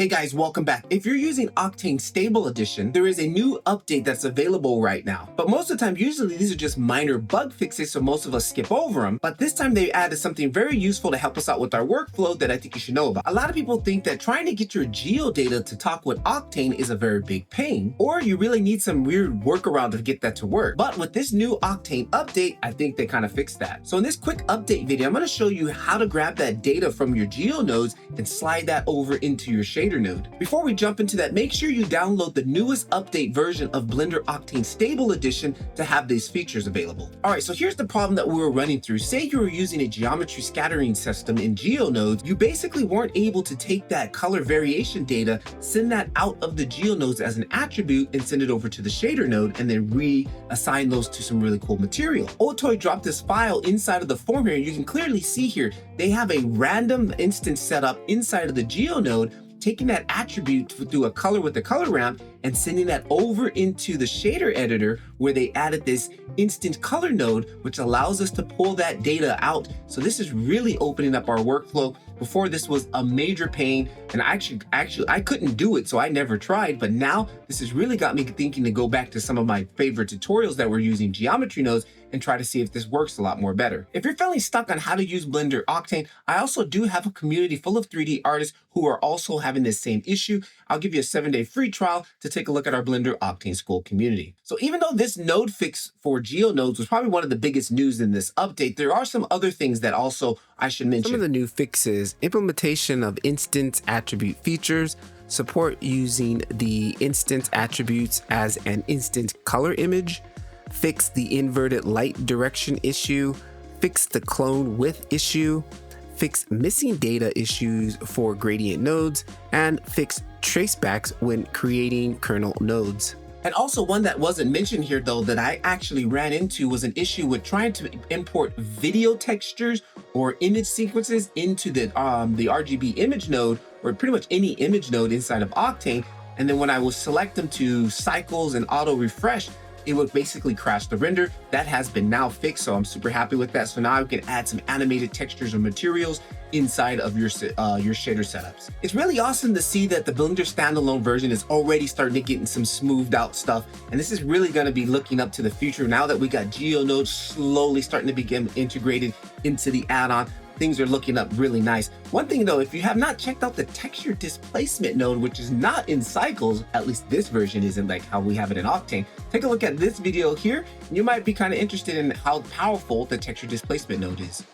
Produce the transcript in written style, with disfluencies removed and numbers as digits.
Hey guys, welcome back. If you're using Octane Stable Edition, there is a new update that's available right now. But most of the time, usually these are just minor bug fixes, so most of us skip over them. But this time they added something very useful to help us out with our workflow that I think you should know about. A lot of people think that trying to get your geo data to talk with Octane is a very big pain, or you really need some weird workaround to get that to work. But with this new Octane update, I think they kind of fixed that. So in this quick update video, I'm going to show you how to grab that data from your geo nodes and slide that over into your shader node. Before we jump into that, make sure you download the newest update version of Blender Octane Stable Edition to have these features available. Alright, so here's the problem that we were running through. Say you were using a geometry scattering system in GeoNodes, you basically weren't able to take that color variation data, send that out of the GeoNodes as an attribute and send it over to the shader node and then reassign those to some really cool material. Otoy dropped this file inside of the form here, and you can clearly see here, they have a random instance set up inside of the GeoNode, taking that attribute through a color with the color ramp and sending that over into the shader editor where they added this instant color node, which allows us to pull that data out. So this is really opening up our workflow. Before, this was a major pain, and I couldn't do it, so I never tried. But now this has really got me thinking to go back to some of my favorite tutorials that were using geometry nodes and try to see if this works a lot more better. If you're feeling stuck on how to use Blender Octane, I also do have a community full of 3D artists who are also having this same issue. I'll give you a 7-day free trial to take a look at our Blender Octane School community. So even though this node fix for GeoNodes was probably one of the biggest news in this update, there are some other things that also I should mention. Some of the new fixes: implementation of instance attribute features, support using the instance attributes as an instant color image, fix the inverted light direction issue, fix the clone width issue, fix missing data issues for gradient nodes, and fix tracebacks when creating kernel nodes. And also one that wasn't mentioned here though that I actually ran into was an issue with trying to import video textures or image sequences into the RGB image node, or pretty much any image node inside of Octane. And then when I would select them to cycles and auto refresh, it would basically crash the render. That has been now fixed, so I'm super happy with that. So now I can add some animated textures or materials inside of your shader setups. It's really awesome to see that the Blender standalone version is already starting to get some smoothed out stuff, and this is really going to be looking up to the future now that we got GeoNodes slowly starting to begin integrated into the add-on. Things are looking up really nice. One thing though, if you have not checked out the texture displacement node, which is not in cycles, at least this version isn't like how we have it in Octane, take a look at this video here and you might be kind of interested in how powerful the texture displacement node is.